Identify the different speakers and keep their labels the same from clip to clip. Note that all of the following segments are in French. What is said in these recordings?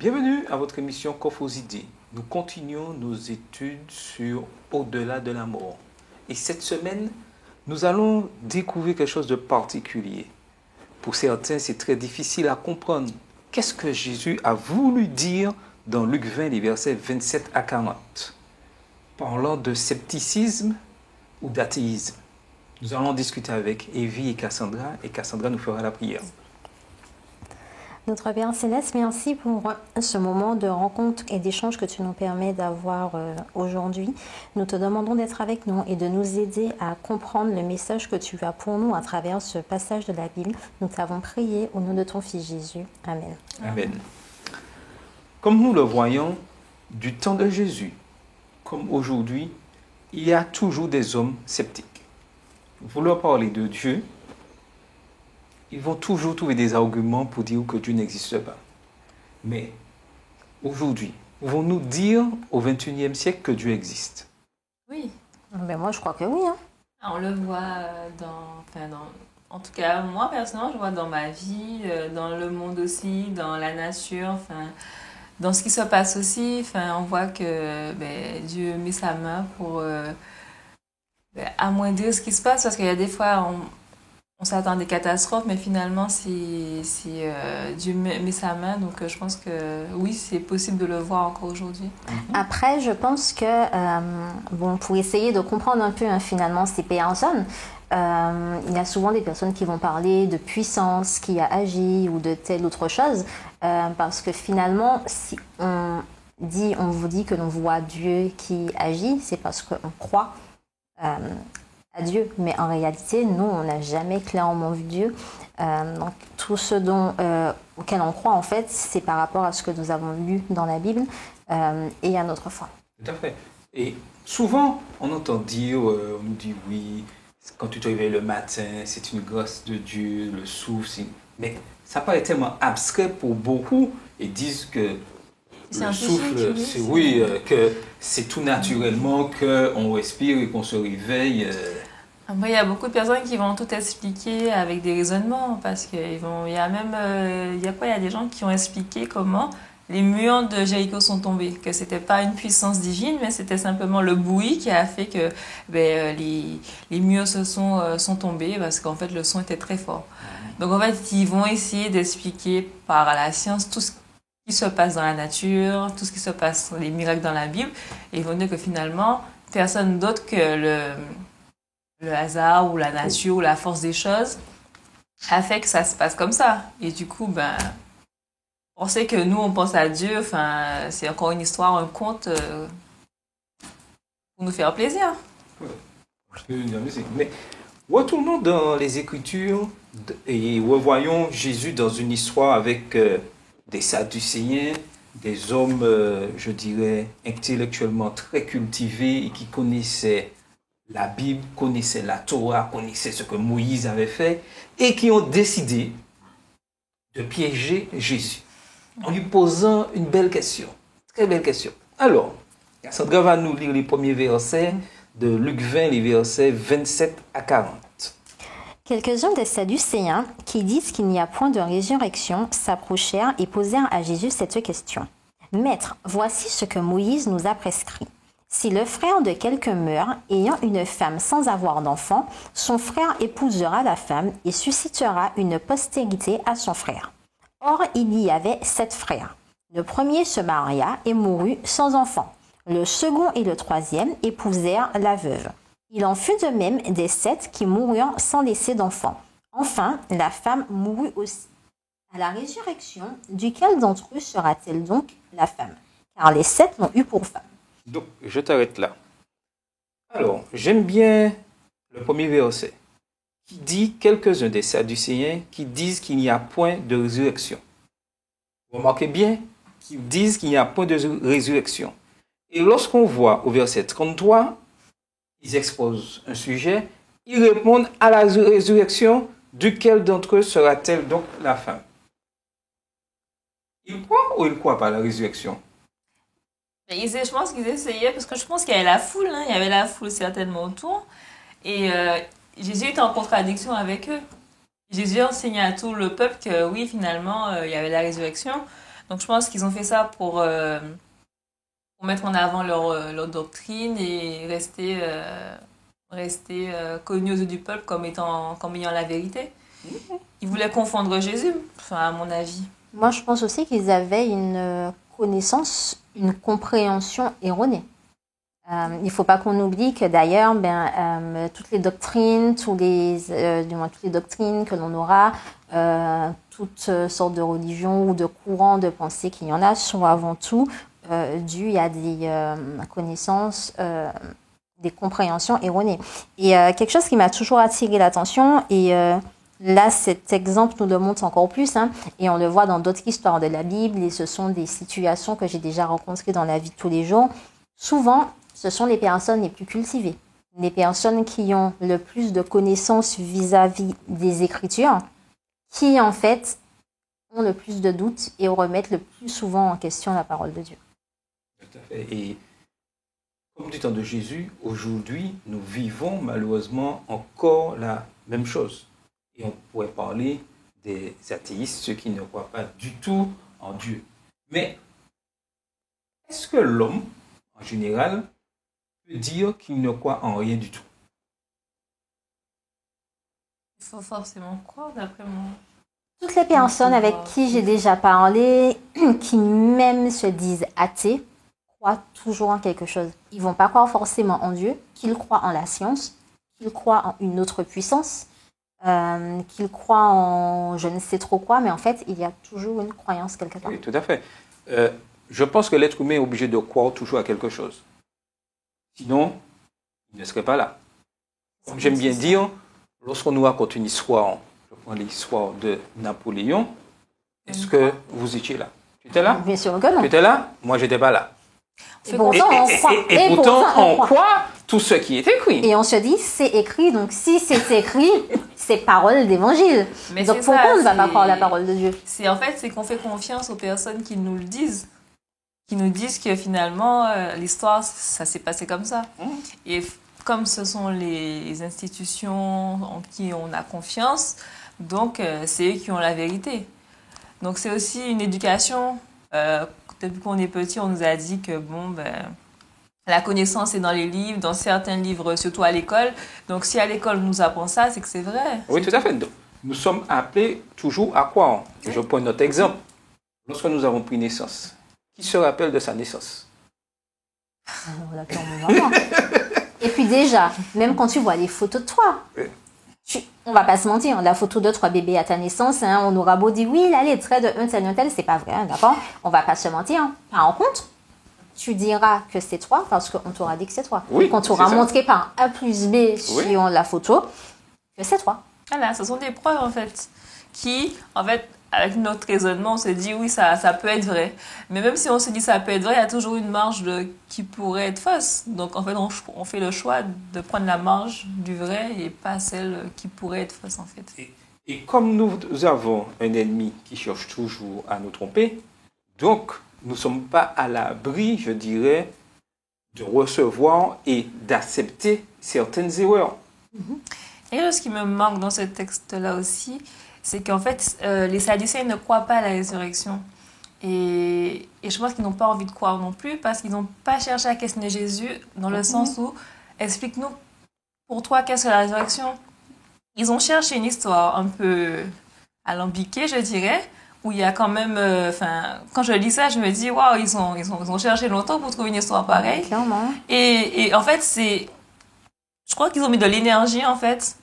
Speaker 1: Bienvenue à votre émission Coffre aux idées. Nous continuons nos études sur Au-delà de la mort. Et cette semaine, nous allons découvrir quelque chose de particulier. Pour certains, c'est très difficile à comprendre. Qu'est-ce que Jésus a voulu dire dans Luc 20, les versets 27 à 40, parlant de scepticisme ou d'athéisme? Nous allons discuter avec Evie et Cassandra nous fera la prière.
Speaker 2: Notre Père Céleste, merci pour ce moment de rencontre et d'échange que tu nous permets d'avoir aujourd'hui. Nous te demandons d'être avec nous et de nous aider à comprendre le message que tu as pour nous à travers ce passage de la Bible. Nous t'avons prié au nom de ton Fils Jésus. Amen.
Speaker 1: Amen. Comme nous le voyons, du temps de Jésus, comme aujourd'hui, il y a toujours des hommes sceptiques. Vouloir parler de Dieu, ils vont toujours trouver des arguments pour dire que Dieu n'existe pas. Mais aujourd'hui, pouvons-nous dire au XXIe siècle que Dieu existe?
Speaker 3: Oui.
Speaker 2: Ben moi, je crois que oui.
Speaker 3: On le voit en tout cas, moi personnellement, je vois dans ma vie, dans le monde aussi, dans la nature, dans ce qui se passe aussi. On voit que Dieu met sa main pour amoindrir ce qui se passe, parce qu'il y a des fois, on s'attend à des catastrophes, mais finalement, Dieu met sa main. Donc, je pense que oui, c'est possible de le voir encore aujourd'hui.
Speaker 2: Après, je pense que, pour essayer de comprendre un peu finalement ces personnes, il y a souvent des personnes qui vont parler de puissance qui a agi ou de telle autre chose, parce que finalement, si on vous dit que l'on voit Dieu qui agit, c'est parce qu'on croit à Dieu, mais en réalité, nous, on n'a jamais clairement vu Dieu. Donc, tout ce auquel on croit, en fait, c'est par rapport à ce que nous avons lu dans la Bible et à notre foi.
Speaker 1: Tout à fait. Et souvent, on entend dire, on nous dit oui, quand tu te réveilles le matin, c'est une grâce de Dieu, le souffle, mais ça paraît tellement abstrait pour beaucoup et disent que le souffle, que c'est tout naturellement qu'on respire et qu'on se réveille.
Speaker 3: Après, il y a beaucoup de personnes qui vont tout expliquer avec des raisonnements, parce qu'il y a des gens qui ont expliqué comment les murs de Jéricho sont tombés, que c'était pas une puissance divine, mais c'était simplement le bruit qui a fait que les murs sont tombés, parce qu'en fait le son était très fort. Donc en fait, ils vont essayer d'expliquer par la science tout ce qui se passe dans la nature, tout ce qui se passe, les miracles dans la Bible, et ils vont dire que finalement, personne d'autre que le hasard ou la nature ou la force des choses a fait que ça se passe comme ça. Et du coup, on sait que nous, on pense à Dieu, c'est encore une histoire, un conte pour nous faire plaisir.
Speaker 1: Mais retournons dans les Écritures et revoyons Jésus dans une histoire avec des Sadducéens, des hommes, je dirais, intellectuellement très cultivés et qui connaissaient la Bible, connaissaient la Torah, connaissaient ce que Moïse avait fait et qui ont décidé de piéger Jésus en lui posant une belle question, très belle question. Alors, Cassandra va nous lire les premiers versets de Luc 20, les versets 27 à 40.
Speaker 2: Quelques-uns des Sadducéens, qui disent qu'il n'y a point de résurrection, s'approchèrent et posèrent à Jésus cette question. « Maître, voici ce que Moïse nous a prescrit. Si le frère de quelqu'un meurt, ayant une femme sans avoir d'enfant, son frère épousera la femme et suscitera une postérité à son frère. Or, il y avait 7 frères. Le premier se maria et mourut sans enfant. Le second et le troisième épousèrent la veuve. Il en fut de même des 7 qui moururent sans laisser d'enfant. Enfin, la femme mourut aussi. À la résurrection, duquel d'entre eux sera-t-elle donc la femme? Car les 7 l'ont eu pour femme. »
Speaker 1: Donc, je t'arrête là. Alors, j'aime bien le premier verset qui dit quelques-uns des Sadducéens qui disent qu'il n'y a point de résurrection. Vous remarquez bien qu'ils disent qu'il n'y a point de résurrection. Et lorsqu'on voit au verset 33, ils exposent un sujet, ils répondent à la résurrection, duquel d'entre eux sera-t-elle donc la femme? Ils croient ou ils ne croient pas à la résurrection?
Speaker 3: Je pense qu'ils essayaient, parce que je pense qu'il y avait la foule, il y avait la foule certainement autour, et Jésus était en contradiction avec eux. Jésus enseignait à tout le peuple que oui, finalement, il y avait la résurrection. Donc je pense qu'ils ont fait ça pour mettre en avant leur doctrine et rester connus aux yeux du peuple comme ayant la vérité. Ils voulaient confondre Jésus, enfin, à mon avis.
Speaker 2: Moi, je pense aussi qu'ils avaient une connaissance, une compréhension erronée. Il ne faut pas qu'on oublie que d'ailleurs, toutes les doctrines, du moins toutes les doctrines que l'on aura, toutes sortes de religions ou de courants de pensée qu'il y en a, sont avant tout dues à des connaissances, des compréhensions erronées. Et quelque chose qui m'a toujours attiré l'attention, et là, cet exemple nous le montre encore plus, et on le voit dans d'autres histoires de la Bible, et ce sont des situations que j'ai déjà rencontrées dans la vie de tous les jours. Souvent, ce sont les personnes les plus cultivées, les personnes qui ont le plus de connaissances vis-à-vis des Écritures, qui en fait ont le plus de doutes et remettent le plus souvent en question la parole de Dieu.
Speaker 1: Tout à fait. Et comme du temps de Jésus, aujourd'hui, nous vivons malheureusement encore la même chose. Et on pourrait parler des athéistes, ceux qui ne croient pas du tout en Dieu. Mais est-ce que l'homme, en général, peut dire qu'il ne croit en rien du tout?
Speaker 3: Il faut forcément croire, d'après moi.
Speaker 2: Toutes les personnes avec qui j'ai déjà parlé, qui même se disent athées, croient toujours en quelque chose. Ils ne vont pas croire forcément en Dieu, qu'ils croient en la science, qu'ils croient en une autre puissance, qu'ils croient en je ne sais trop quoi, mais en fait, il y a toujours une croyance quelque part.
Speaker 1: Oui, tout à fait. Je pense que l'être humain est obligé de croire toujours à quelque chose. Sinon, il ne serait pas là. Comme j'aime bien dire, lorsqu'on nous raconte une histoire, je prends l'histoire de Napoléon, est-ce que vous étiez là? Tu étais là?
Speaker 2: Bien sûr que non.
Speaker 1: Tu étais là? Moi, je n'étais pas là.
Speaker 2: Et pourtant, on croit.
Speaker 1: Et pourtant, on croit tout ce qui est écrit.
Speaker 2: Et on se dit, c'est écrit, donc si c'est écrit, c'est parole d'évangile.
Speaker 3: Mais
Speaker 2: donc pourquoi on ne va pas croire la parole de Dieu?
Speaker 3: C'est qu'on fait confiance aux personnes qui nous le disent. Qui nous disent que finalement, l'histoire, ça s'est passé comme ça. Et comme ce sont les institutions en qui on a confiance, donc c'est eux qui ont la vérité. Donc c'est aussi une éducation. Depuis qu'on est petit, on nous a dit que la connaissance est dans les livres, dans certains livres, surtout à l'école. Donc si à l'école on nous apprend ça, c'est que c'est vrai.
Speaker 1: Oui, tout à fait. Nous sommes appelés toujours à croire. Je prends notre exemple. Lorsque nous avons pris naissance, qui se rappelle de sa naissance?
Speaker 2: Et puis déjà, même quand tu vois les photos de toi, on va pas se mentir, la photo de 3 bébés à ta naissance, on aura beau dire oui, là, les traits de un tel, c'est pas vrai, d'accord? On va pas se mentir. Par contre, tu diras que c'est toi parce qu'on t'aura dit que c'est toi.
Speaker 1: Oui,
Speaker 2: qu'on t'aura montré par A plus B sur la photo que c'est toi.
Speaker 3: Voilà, ce sont des preuves en fait qui, en fait, avec notre raisonnement, on se dit oui, ça peut être vrai. Mais même si on se dit ça peut être vrai, il y a toujours une marge qui pourrait être fausse. Donc en fait, on fait le choix de prendre la marge du vrai et pas celle qui pourrait être fausse en fait.
Speaker 1: Et comme nous avons un ennemi qui cherche toujours à nous tromper, donc nous ne sommes pas à l'abri, je dirais, de recevoir et d'accepter certaines erreurs.
Speaker 3: Et ce qui me manque dans ce texte-là aussi, c'est qu'en fait, les Sadducéens ne croient pas à la résurrection. Et je pense qu'ils n'ont pas envie de croire non plus parce qu'ils n'ont pas cherché à questionner Jésus dans le sens où, explique-nous, pour toi, qu'est-ce que la résurrection? Ils ont cherché une histoire un peu alambiquée, je dirais, où il y a quand même... quand je lis ça, je me dis, waouh, ils ont cherché longtemps pour trouver une histoire pareille.
Speaker 2: Clairement.
Speaker 3: Et en fait, je crois qu'ils ont mis de l'énergie, en fait,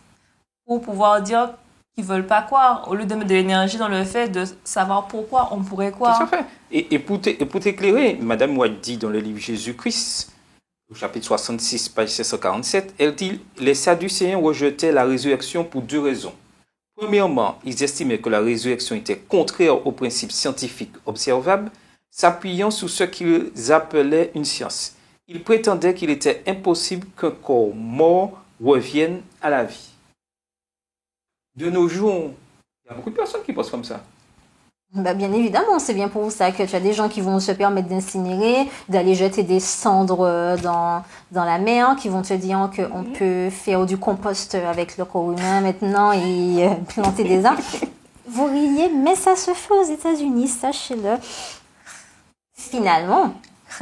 Speaker 3: pour pouvoir dire qu'ils ne veulent pas croire, au lieu de mettre de l'énergie dans le fait de savoir pourquoi on pourrait croire.
Speaker 1: Tout à fait. Et pour t'éclairer, Madame White dit dans le livre Jésus-Christ, au chapitre 66, page 747, elle dit « Les Sadducéens rejetaient la résurrection pour 2 raisons. Premièrement, ils estimaient que la résurrection était contraire aux principes scientifiques observables, s'appuyant sur ce qu'ils appelaient une science. Ils prétendaient qu'il était impossible qu'un corps mort revienne à la vie. » De nos jours, il y a beaucoup de personnes qui pensent comme ça.
Speaker 2: Bien évidemment, c'est bien pour ça que tu as des gens qui vont se permettre d'incinérer, d'aller jeter des cendres dans la mer, qui vont te dire qu'on peut faire du compost avec le corps humain maintenant et planter des arbres. Vous riez, mais ça se fait aux États-Unis, sachez-le. finalement,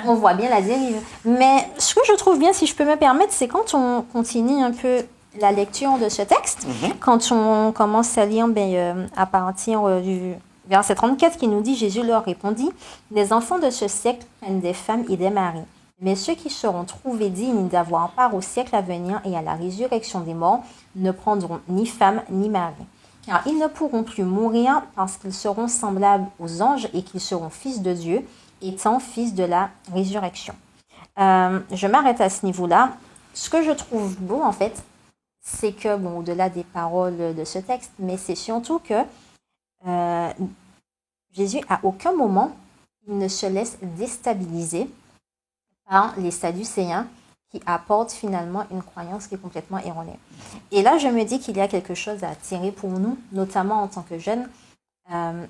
Speaker 2: on voit bien la dérive. Mais ce que je trouve bien, si je peux me permettre, c'est quand on continue un peu la lecture de ce texte, quand on commence à lire à partir du verset 34 qui nous dit « Jésus leur répondit, les enfants de ce siècle prennent des femmes et des maris. Mais ceux qui seront trouvés dignes d'avoir part au siècle à venir et à la résurrection des morts ne prendront ni femme ni mari. Car ils ne pourront plus mourir parce qu'ils seront semblables aux anges et qu'ils seront fils de Dieu, étant fils de la résurrection. » Je m'arrête à ce niveau-là. Ce que je trouve beau, en fait, c'est que, bon, au-delà des paroles de ce texte, mais c'est surtout que Jésus, à aucun moment, il ne se laisse déstabiliser par les Sadducéens qui apportent finalement une croyance qui est complètement erronée. Et là, je me dis qu'il y a quelque chose à tirer pour nous, notamment en tant que jeunes.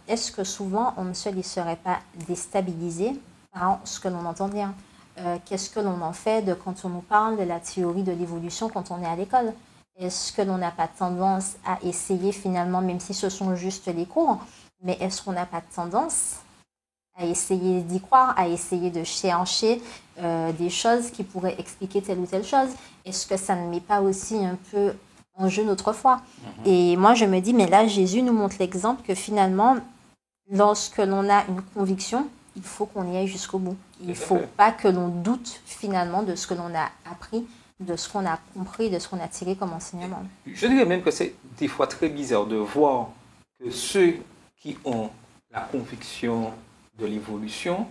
Speaker 2: Est-ce que souvent, on ne se laisserait pas déstabiliser par ce que l'on entend dire? Qu'est-ce que l'on en fait de quand on nous parle de la théorie de l'évolution quand on est à l'école? Est-ce que l'on n'a pas tendance à essayer finalement, même si ce sont juste les cours, mais est-ce qu'on n'a pas tendance à essayer d'y croire, à essayer de chercher des choses qui pourraient expliquer telle ou telle chose? Est-ce que ça ne met pas aussi un peu en jeu notre foi? Et moi, je me dis, mais là, Jésus nous montre l'exemple que finalement, lorsque l'on a une conviction, il faut qu'on y aille jusqu'au bout. Il ne faut pas que l'on doute finalement de ce que l'on a appris, de ce qu'on a compris, de ce qu'on a tiré comme enseignement.
Speaker 1: Je dirais même que c'est des fois très bizarre de voir que ceux qui ont la conviction de l'évolution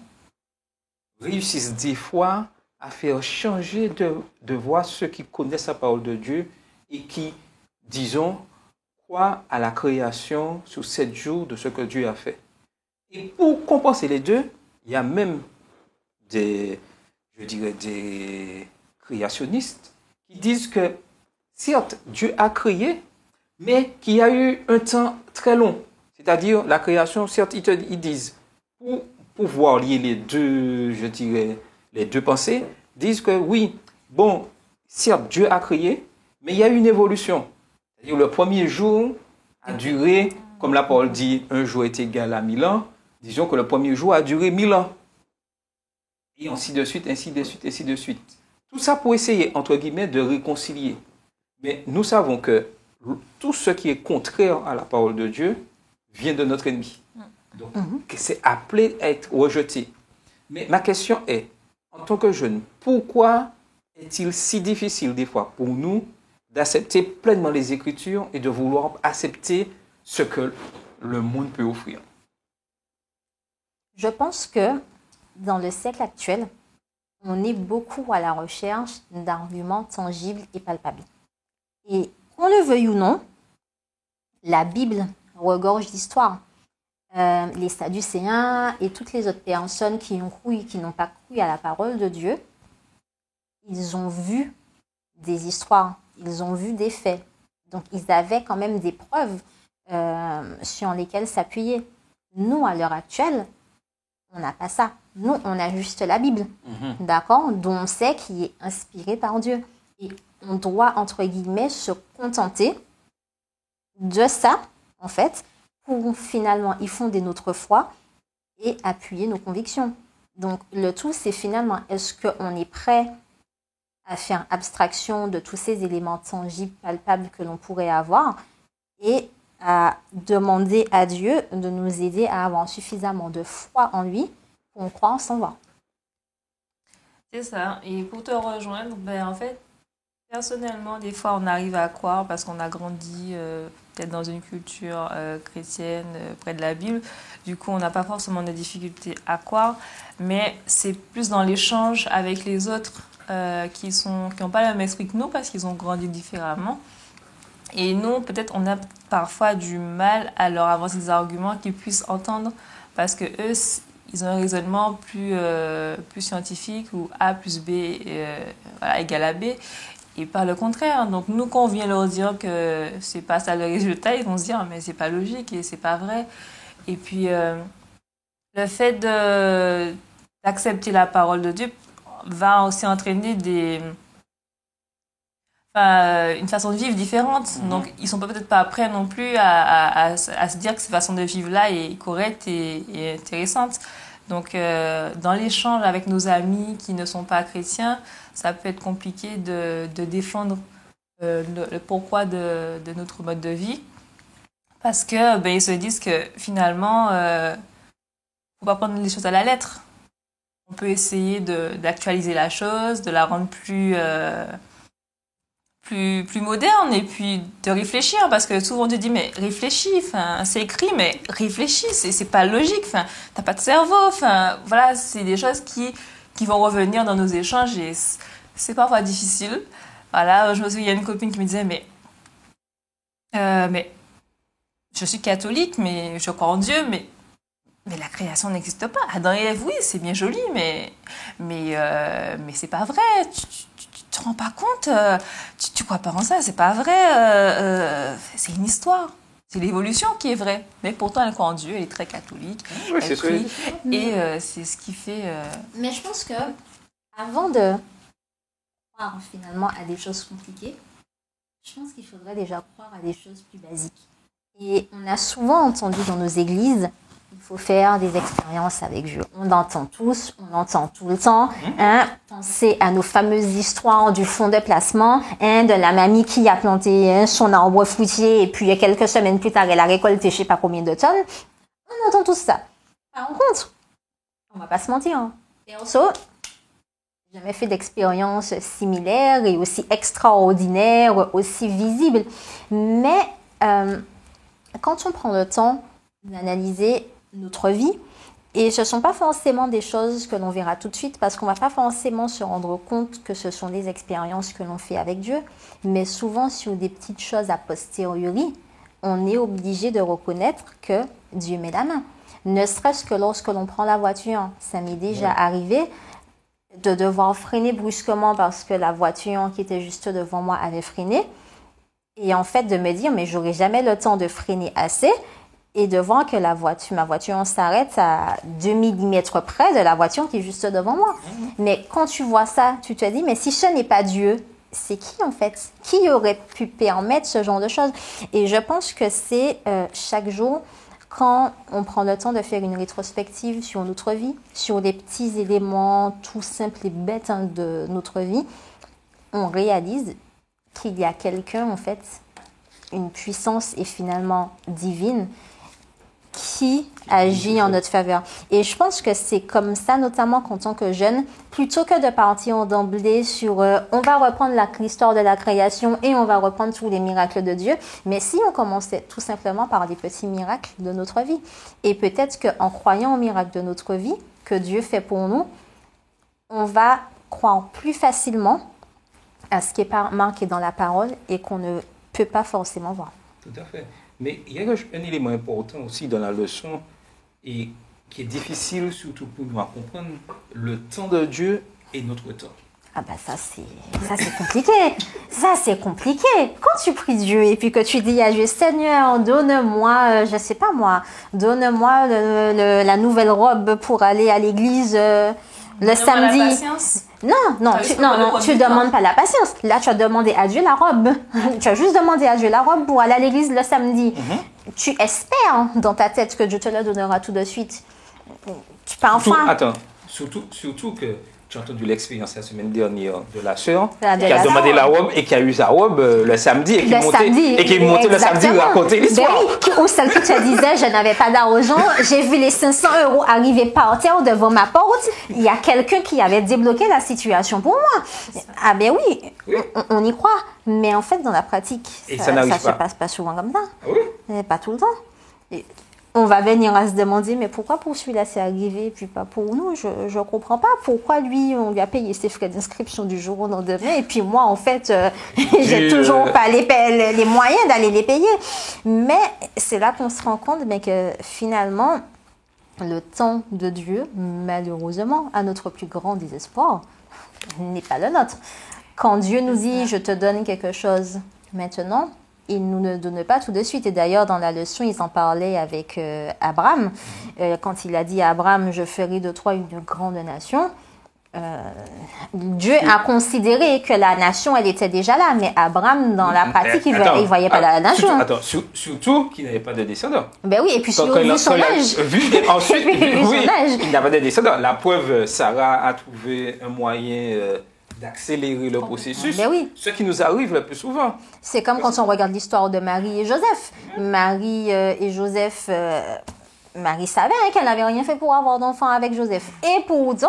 Speaker 1: réussissent des fois à faire changer de voie ceux qui connaissent la parole de Dieu et qui, disons, croient à la création sur 7 jours de ce que Dieu a fait. Et pour compenser les deux, il y a même des créationnistes qui disent que, certes, Dieu a créé, mais qu'il y a eu un temps très long. C'est-à-dire, la création, certes, ils disent, pour pouvoir lier les deux, les deux pensées, disent que oui, bon, certes, Dieu a créé, mais il y a eu une évolution. C'est-à-dire, le premier jour a duré, comme la parole dit, un jour est égal à 1000 ans. Disons que le premier jour a duré 1000 ans. Et ainsi de suite, ainsi de suite, ainsi de suite. Tout ça pour essayer, entre guillemets, de réconcilier. Mais nous savons que tout ce qui est contraire à la parole de Dieu vient de notre ennemi. Donc, c'est appelé à être rejeté. Mais ma question est, en tant que jeune, pourquoi est-il si difficile des fois pour nous d'accepter pleinement les Écritures et de vouloir accepter ce que le monde peut offrir?
Speaker 2: Je pense que dans le siècle actuel, on est beaucoup à la recherche d'arguments tangibles et palpables. Et qu'on le veuille ou non, la Bible regorge d'histoires. Les Sadducéens et toutes les autres personnes qui ont cru et qui n'ont pas cru à la parole de Dieu, ils ont vu des histoires, ils ont vu des faits. Donc, ils avaient quand même des preuves sur lesquelles s'appuyer. Nous, à l'heure actuelle, on n'a pas ça. Nous, on a juste la Bible, d'accord, dont on sait qu'il est inspiré par Dieu. Et on doit, entre guillemets, se contenter de ça, en fait, pour finalement y fonder notre foi et appuyer nos convictions. Donc, le tout, c'est finalement, est-ce qu'on est prêt à faire abstraction de tous ces éléments tangibles, palpables que l'on pourrait avoir et à demander à Dieu de nous aider à avoir suffisamment de foi en lui pour en croire sans voir.
Speaker 3: C'est ça. Et pour te rejoindre, en fait, personnellement, des fois, on arrive à croire parce qu'on a grandi peut-être dans une culture chrétienne près de la Bible. Du coup, on n'a pas forcément de difficultés à croire, mais c'est plus dans l'échange avec les autres qui n'ont pas le même esprit que nous parce qu'ils ont grandi différemment. Et nous, peut-être, on a parfois du mal à leur avancer des arguments qu'ils puissent entendre parce que eux, ils ont un raisonnement plus scientifique où A plus B égale à B. Et par le contraire, donc nous, quand on vient leur dire que c'est pas ça le résultat, ils vont se dire mais c'est pas logique et c'est pas vrai. Et puis le fait d'accepter la parole de Dieu va aussi entraîner une façon de vivre différente. Donc ils sont peut-être pas prêts non plus à se dire que cette façon de vivre là est correcte et intéressante. Donc, dans l'échange avec nos amis qui ne sont pas chrétiens, ça peut être compliqué de défendre le pourquoi de notre mode de vie. Parce que ils se disent que finalement, faut pas prendre les choses à la lettre. On peut essayer d'actualiser la chose, de la rendre plus moderne et puis de réfléchir, parce que souvent on te dit mais réfléchis, c'est écrit mais réfléchis, c'est pas logique, t'as pas de cerveau, voilà, c'est des choses qui vont revenir dans nos échanges et c'est parfois difficile. Voilà, je me souviens, il y a une copine qui me disait mais je suis catholique, mais je crois en Dieu, mais la création n'existe pas. Adam et Ève, oui, c'est bien joli, mais c'est pas vrai. Tu te rends pas compte. Tu crois pas en ça, c'est pas vrai. C'est une histoire. C'est l'évolution qui est vraie. Mais pourtant, elle croit en Dieu, elle est très catholique.
Speaker 1: Oui,
Speaker 3: elle prie. Et c'est ce qui fait...
Speaker 2: Mais je pense que avant de croire finalement à des choses compliquées, je pense qu'il faudrait déjà croire à des choses plus basiques. Et on a souvent entendu dans nos églises, il faut faire des expériences avec Dieu. On l'entend tous, on l'entend tout le temps. Pensez à nos fameuses histoires du fonds de placement, de la mamie qui a planté son arbre fruitier et puis quelques semaines plus tard, elle a récolté je sais pas combien de tonnes. On entend tout ça. Par contre, on va pas se mentir. Perso, j'ai jamais fait d'expérience similaire et aussi extraordinaire, aussi visible. Mais quand on prend le temps d'analyser notre vie, et ce ne sont pas forcément des choses que l'on verra tout de suite parce qu'on ne va pas forcément se rendre compte que ce sont des expériences que l'on fait avec Dieu, mais souvent sur des petites choses a posteriori, on est obligé de reconnaître que Dieu met la main. Ne serait-ce que lorsque l'on prend la voiture, ça m'est déjà arrivé de devoir freiner brusquement parce que la voiture qui était juste devant moi avait freiné. Et en fait, de me dire, mais j'aurai jamais le temps de freiner assez et de voir que ma voiture s'arrête à 2 millimètres près de la voiture qui est juste devant moi. Mais quand tu vois ça, tu te dis, mais si ce n'est pas Dieu, c'est qui en fait? Qui aurait pu permettre ce genre de choses? Et je pense que c'est chaque jour, quand on prend le temps de faire une rétrospective sur notre vie, sur les petits éléments tout simples et bêtes de notre vie, on réalise qu'il y a quelqu'un, en fait, une puissance et finalement divine qui agit en notre faveur. Et je pense que c'est comme ça, notamment qu'en tant que jeune, plutôt que de partir d'emblée sur on va reprendre l'histoire de la création et on va reprendre tous les miracles de Dieu, mais si on commençait tout simplement par des petits miracles de notre vie. Et peut-être qu'en croyant aux miracles de notre vie, que Dieu fait pour nous, on va croire plus facilement à ce qui est marqué dans la parole et qu'on ne peut pas forcément voir.
Speaker 1: Tout à fait. Mais il y a un élément important aussi dans la leçon et qui est difficile surtout pour nous à comprendre, le temps de Dieu et notre temps.
Speaker 2: Ah bah ça c'est compliqué. Ça c'est compliqué. Quand tu pries Dieu et puis que tu dis à Dieu, Seigneur, donne-moi, je sais pas moi, donne-moi la nouvelle robe pour aller à l'église le samedi.
Speaker 3: La patience.
Speaker 2: Non, tu ne demandes pas la patience. Là, tu as demandé à Dieu la robe. Tu as juste demandé à Dieu la robe pour aller à l'église le samedi. Tu espères dans ta tête que Dieu te la donnera tout de suite. Tu peux enfin...
Speaker 1: Attends, surtout que j'ai entendu l'expérience la semaine dernière de la sœur qui a demandé la robe et qui a eu sa robe le samedi et qui est montée le samedi raconter l'histoire.
Speaker 2: Ou celle qui te disait, je n'avais pas d'argent, j'ai vu les 500 € arriver par terre devant ma porte. Il y a quelqu'un qui avait débloqué la situation pour moi. Ah ben oui. On y croit. Mais en fait, dans la pratique, ça ne se passe pas souvent comme ça.
Speaker 1: Ah oui?
Speaker 2: Pas tout le temps. Et on va venir à se demander, mais pourquoi pour celui-là c'est arrivé et puis pas pour nous? Je ne comprends pas. Pourquoi lui, on lui a payé ses frais d'inscription du jour au lendemain et puis moi, en fait, j'ai toujours pas les moyens d'aller les payer. Mais c'est là qu'on se rend compte que finalement, le temps de Dieu, malheureusement, à notre plus grand désespoir, n'est pas le nôtre. Quand Dieu nous dit, je te donne quelque chose maintenant, il ne nous donne pas tout de suite. Et d'ailleurs, dans la leçon, ils en parlaient avec Abraham. Quand il a dit à Abraham, je ferai de toi une grande nation, Dieu a considéré que la nation, elle était déjà là, mais Abraham, dans la pratique, il ne voyait pas la nation.
Speaker 1: Surtout qu'il n'avait pas de descendants.
Speaker 2: Ben oui, et puis vu son âge.
Speaker 1: Ensuite, il n'avait pas de descendants. La preuve, Sarah a trouvé un moyen d'accélérer le processus.
Speaker 2: Ben oui.
Speaker 1: Ce qui nous arrive le plus souvent.
Speaker 2: C'est comme quand on regarde l'histoire de Marie et Joseph. Marie et Joseph... Marie savait qu'elle n'avait rien fait pour avoir d'enfant avec Joseph. Et pour autant,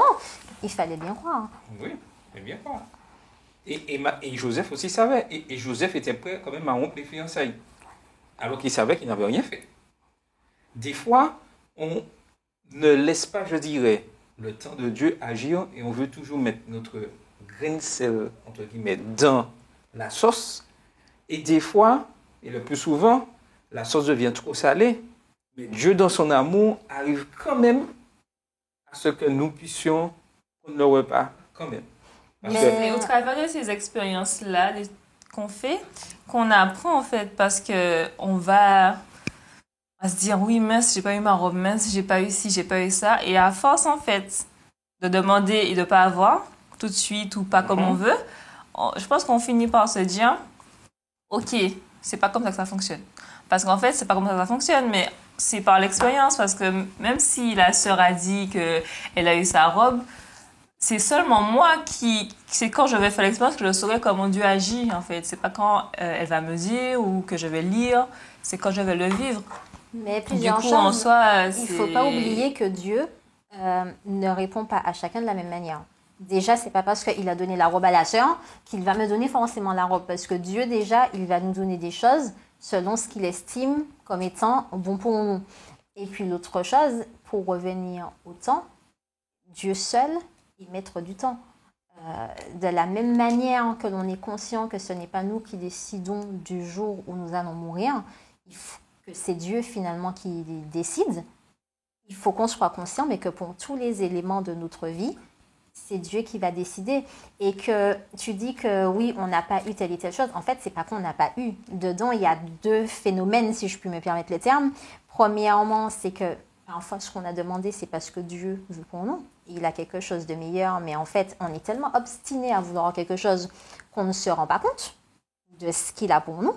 Speaker 2: il fallait bien croire.
Speaker 1: Oui, il fallait bien croire. Et Joseph aussi savait. Et Joseph était prêt quand même à rompre les fiançailles. Alors qu'il savait qu'il n'avait rien fait. Des fois, on ne laisse pas, je dirais, le temps de Dieu agir et on veut toujours mettre notre grain de sel, entre guillemets, dans la sauce. Et des fois, et le plus souvent, la sauce devient trop salée. Mais Dieu, dans son amour, arrive quand même à ce que nous puissions prendre le repas, quand même.
Speaker 3: Mais au travers de ces expériences-là qu'on fait, qu'on apprend en fait, parce qu'on va se dire, oui, mince, j'ai pas eu ma robe, mince, j'ai pas eu ci, j'ai pas eu ça. Et à force, en fait, de demander et de pas avoir, tout de suite ou pas comme on veut, je pense qu'on finit par se dire, ok, c'est pas comme ça que ça fonctionne. Parce qu'en fait, c'est pas comme ça que ça fonctionne, mais c'est par l'expérience, parce que même si la sœur a dit qu'elle a eu sa robe, c'est seulement moi c'est quand je vais faire l'expérience que je saurai comment Dieu agit, en fait. C'est pas quand elle va me dire ou que je vais lire, c'est quand je vais le vivre.
Speaker 2: Mais plusieurs choses, il faut pas oublier que Dieu ne répond pas à chacun de la même manière. Déjà, c'est pas parce qu'il a donné la robe à la sœur qu'il va me donner forcément la robe, parce que Dieu, déjà, il va nous donner des choses selon ce qu'il estime comme étant bon pour nous. Et puis l'autre chose, pour revenir au temps, Dieu seul est maître du temps. De la même manière que l'on est conscient que ce n'est pas nous qui décidons du jour où nous allons mourir, que c'est Dieu finalement qui décide, il faut qu'on soit conscient, mais que pour tous les éléments de notre vie, c'est Dieu qui va décider. Et que tu dis que oui, on n'a pas eu telle et telle chose. En fait, c'est pas qu'on n'a pas eu. Dedans, il y a deux phénomènes, si je puis me permettre le terme. Premièrement, c'est que parfois, ce qu'on a demandé, c'est parce que Dieu veut pour nous. Il a quelque chose de meilleur, mais en fait, on est tellement obstiné à vouloir quelque chose qu'on ne se rend pas compte de ce qu'il a pour nous.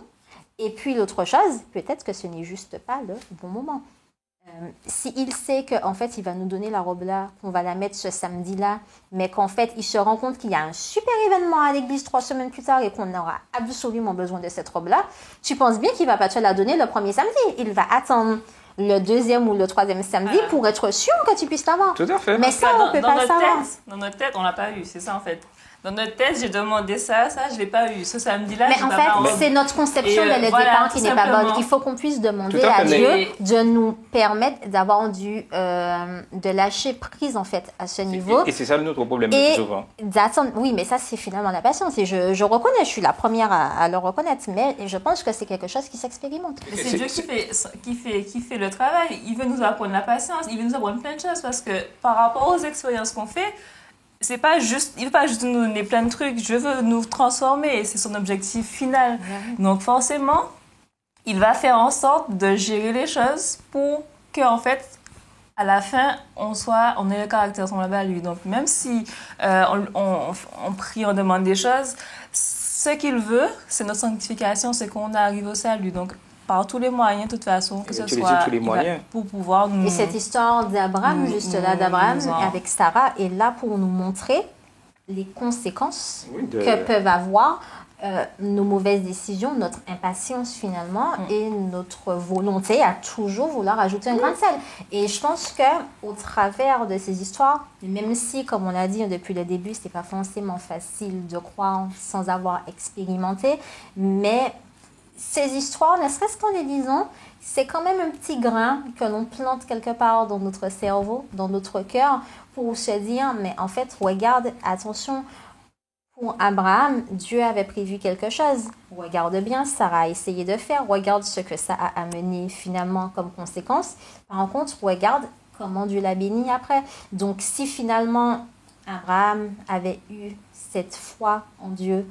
Speaker 2: Et puis, l'autre chose, peut-être que ce n'est juste pas le bon moment. S'il sait qu'en fait, il va nous donner la robe-là, qu'on va la mettre ce samedi-là, mais qu'en fait, il se rend compte qu'il y a un super événement à l'église 3 semaines plus tard et qu'on aura absolument besoin de cette robe-là, tu penses bien qu'il ne va pas te la donner le premier samedi. Il va attendre le deuxième ou le troisième samedi pour être sûr que tu puisses l'avoir.
Speaker 1: Tout à fait.
Speaker 2: Mais ça, on ne peut pas savoir.
Speaker 3: Dans notre tête, on ne l'a pas eu, c'est ça en fait. Dans notre tête, j'ai demandé ça, je ne l'ai pas eu. Ce samedi-là,
Speaker 2: mais en fait, c'est notre conception de le départ qui n'est pas bonne. Il faut qu'on puisse demander à Dieu de nous permettre d'avoir de lâcher prise en fait à ce niveau.
Speaker 1: Et c'est ça notre problème le plus souvent.
Speaker 2: D'attendre. Oui, mais ça, c'est finalement la patience. Et je reconnais, je suis la première à le reconnaître, mais je pense que c'est quelque chose qui s'expérimente.
Speaker 3: C'est Dieu qui fait le travail. Il veut nous apprendre la patience, il veut nous apprendre plein de choses parce que par rapport aux expériences qu'on fait, il ne veut pas juste nous donner plein de trucs, Dieu veut nous transformer, c'est son objectif final. Donc forcément, il va faire en sorte de gérer les choses pour qu'en fait, à la fin, on ait le caractère semblable à lui. Donc même si on prie, on demande des choses, ce qu'il veut, c'est notre sanctification, c'est qu'on arrive au salut. Donc par tous les moyens, de toute façon, que ce soit pour pouvoir nous...
Speaker 2: Et cette histoire d'Abraham, d'Abraham avec Sarah, est là pour nous montrer les conséquences que peuvent avoir nos mauvaises décisions, notre impatience finalement, et notre volonté à toujours vouloir ajouter un grain de sel. Et je pense qu'au travers de ces histoires, même si, comme on l'a dit depuis le début, ce n'est pas forcément facile de croire sans avoir expérimenté, mais... ces histoires, ne serait-ce qu'en les lisant, c'est quand même un petit grain que l'on plante quelque part dans notre cerveau, dans notre cœur, pour se dire, mais en fait, regarde, attention, pour Abraham, Dieu avait prévu quelque chose. Regarde bien, Sarah a essayé de faire, regarde ce que ça a amené finalement comme conséquence. Par contre, regarde comment Dieu l'a béni après. Donc, si finalement Abraham avait eu cette foi en Dieu,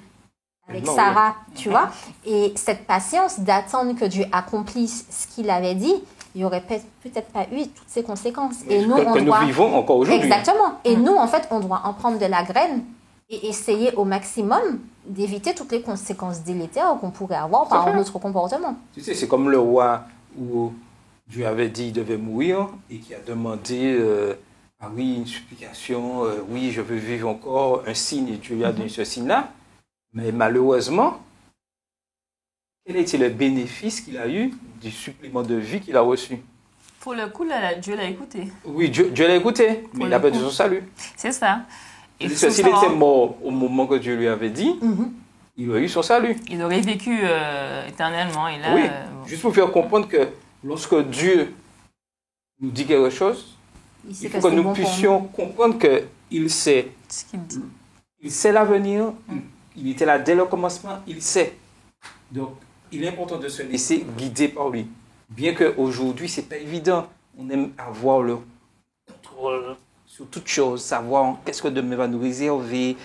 Speaker 2: avec Sarah, tu vois, et cette patience d'attendre que Dieu accomplisse ce qu'il avait dit, il n'y aurait peut-être pas eu toutes ces conséquences.
Speaker 1: Et nous, nous vivons encore aujourd'hui.
Speaker 2: Exactement. Et nous, en fait, on doit en prendre de la graine et essayer au maximum d'éviter toutes les conséquences délétères qu'on pourrait avoir par notre comportement.
Speaker 1: Tu sais, c'est comme le roi où Dieu avait dit qu'il devait mourir et qui a demandé ah oui, une supplication, oui, je veux vivre encore, un signe, et Dieu lui a donné ce signe-là. Mais malheureusement, quel était le bénéfice qu'il a eu du supplément de vie qu'il a reçu?
Speaker 3: Pour le coup, là, Dieu l'a écouté.
Speaker 1: Oui, Dieu l'a écouté, mais il a perdu son salut.
Speaker 3: C'est ça.
Speaker 1: Et s'il était mort au moment que Dieu lui avait dit, il aurait eu son salut.
Speaker 3: Il aurait vécu éternellement. Et là,
Speaker 1: oui, juste pour faire comprendre que lorsque Dieu nous dit quelque chose, il faut que nous puissions comprendre qu'il sait.
Speaker 3: Ce qu'il dit.
Speaker 1: Il sait l'avenir, il était là dès le commencement, il sait. Donc, il est important de se laisser guider par lui. Bien qu'aujourd'hui, ce n'est pas évident. On aime avoir le contrôle sur toute chose, savoir qu'est-ce que demain va nous réserver.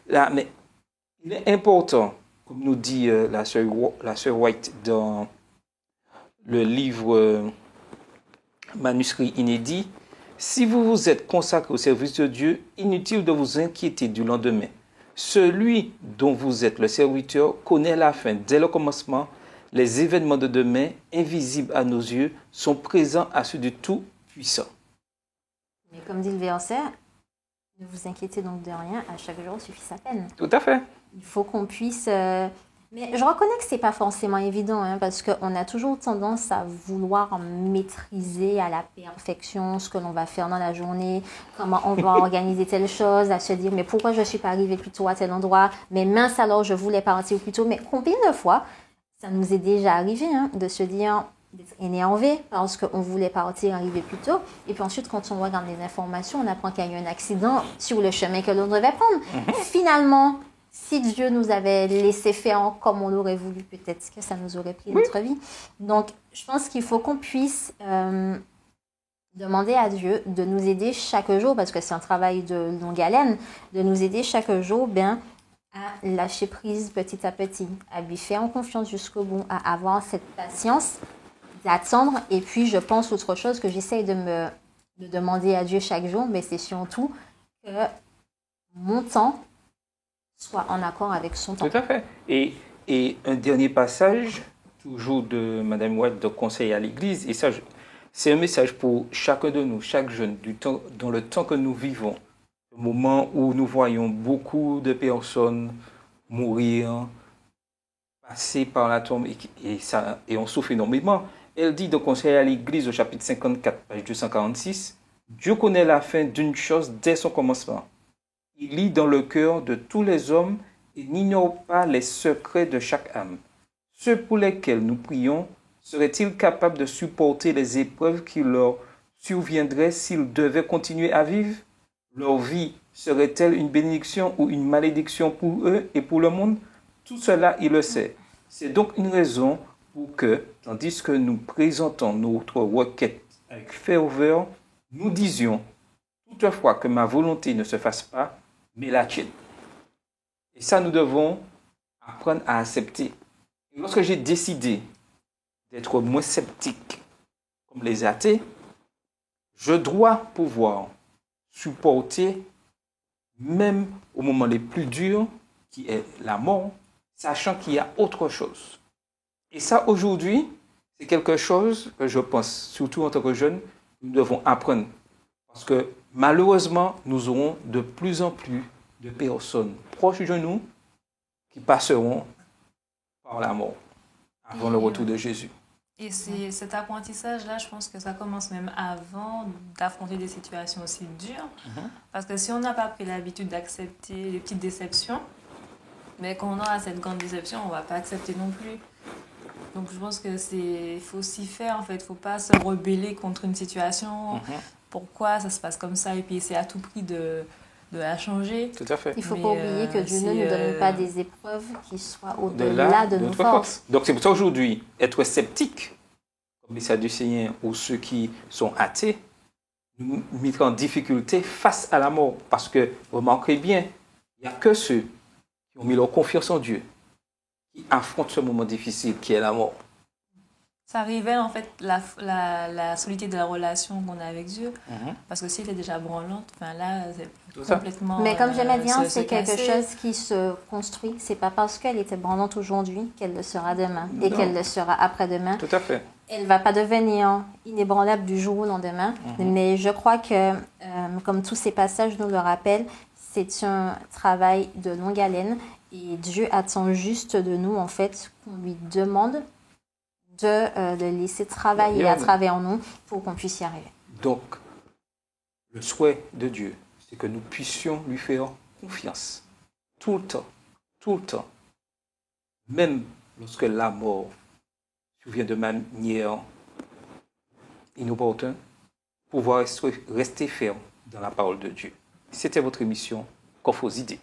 Speaker 1: Là, mais il est important, comme nous dit la sœur White dans le livre manuscrit inédit, si vous vous êtes consacré au service de Dieu, inutile de vous inquiéter du lendemain. Celui dont vous êtes le serviteur connaît la fin dès le commencement. Les événements de demain, invisibles à nos yeux, sont présents à ceux du Tout-Puissant.
Speaker 2: Mais comme dit le verset, ne vous inquiétez donc de rien, à chaque jour suffit sa peine.
Speaker 1: Tout à fait.
Speaker 2: Il faut qu'on puisse... Mais je reconnais que ce n'est pas forcément évident, parce qu'on a toujours tendance à vouloir maîtriser à la perfection ce que l'on va faire dans la journée, comment on va organiser telle chose, à se dire mais pourquoi je ne suis pas arrivée plus tôt à tel endroit, mais mince alors je voulais partir plus tôt. Mais combien de fois ça nous est déjà arrivé de se dire, d'être énervé parce qu'on voulait partir, arriver plus tôt, et puis ensuite quand on regarde les informations, on apprend qu'il y a eu un accident sur le chemin que l'on devait prendre. Finalement, si Dieu nous avait laissé faire comme on l'aurait voulu, peut-être que ça nous aurait pris notre vie. Donc, je pense qu'il faut qu'on puisse demander à Dieu de nous aider chaque jour, parce que c'est un travail de longue haleine, de nous aider chaque jour à lâcher prise petit à petit, à lui faire confiance jusqu'au bout, à avoir cette patience d'attendre. Et puis, je pense autre chose que j'essaye de demander à Dieu chaque jour, mais c'est surtout que mon temps soit en accord avec son temps.
Speaker 1: Tout à fait. Et un dernier passage, toujours de Mme White, de Conseil à l'Église, et ça, c'est un message pour chacun de nous, chaque jeune, dans le temps que nous vivons, le moment où nous voyons beaucoup de personnes mourir, passer par la tombe, et on souffre énormément. Elle dit dans Conseil à l'Église, au chapitre 54, page 246, « Dieu connaît la fin d'une chose dès son commencement. Il lit dans le cœur de tous les hommes et n'ignore pas les secrets de chaque âme. Ceux pour lesquels nous prions seraient-ils capables de supporter les épreuves qui leur surviendraient s'ils devaient continuer à vivre? Leur vie serait-elle une bénédiction ou une malédiction pour eux et pour le monde? Tout cela, il le sait. C'est donc une raison pour que, tandis que nous présentons notre requête avec ferveur, nous disions toutefois que ma volonté ne se fasse pas, mais la tienne. Et ça, nous devons apprendre à accepter. Et lorsque j'ai décidé d'être moins sceptique comme les athées, je dois pouvoir supporter, même au moment les plus durs, qui est la mort, sachant qu'il y a autre chose. Et ça, aujourd'hui, c'est quelque chose que je pense, surtout en tant que jeunes, nous devons apprendre. Parce que malheureusement, nous aurons de plus en plus de personnes proches de nous qui passeront par la mort avant le retour de Jésus.
Speaker 3: Et cet apprentissage-là, je pense que ça commence même avant d'affronter des situations aussi dures. Parce que si on n'a pas pris l'habitude d'accepter les petites déceptions, mais quand on aura cette grande déception, on ne va pas accepter non plus. Donc je pense que faut s'y faire en fait. Il ne faut pas se rebeller contre une situation. Pourquoi ça se passe comme ça et puis essayer à tout prix de la changer.
Speaker 1: Tout à fait.
Speaker 2: Il ne faut pas oublier que Dieu ne nous donne pas des épreuves qui soient au-delà de nos forces.
Speaker 1: Donc c'est pour ça aujourd'hui, être sceptique, comme les Sadducéens ou ceux qui sont athées, nous mettre en difficulté face à la mort. Parce que, remarquez bien, il n'y a que ceux qui ont mis leur confiance en Dieu qui affrontent ce moment difficile qui est la mort.
Speaker 3: Ça révèle en fait la solidité de la relation qu'on a avec Dieu. Parce que si elle est déjà branlante, ben là, c'est complètement.
Speaker 2: Mais comme j'aimais dire, c'est quelque
Speaker 3: casser.
Speaker 2: chose qui se construit. C'est pas parce qu'elle était branlante aujourd'hui qu'elle le sera demain et qu'elle le sera après-demain.
Speaker 1: Tout à fait.
Speaker 2: Elle va pas devenir inébranlable du jour au lendemain. Mais je crois que, comme tous ces passages nous le rappellent, c'est un travail de longue haleine et Dieu attend juste de nous, en fait, qu'on lui demande de le laisser travailler à travers nous pour qu'on puisse y arriver.
Speaker 1: Donc, le souhait de Dieu, c'est que nous puissions lui faire confiance tout le temps, même lorsque la mort survient de manière inopportune, pouvoir rester ferme dans la parole de Dieu. C'était votre émission Coffre aux idées.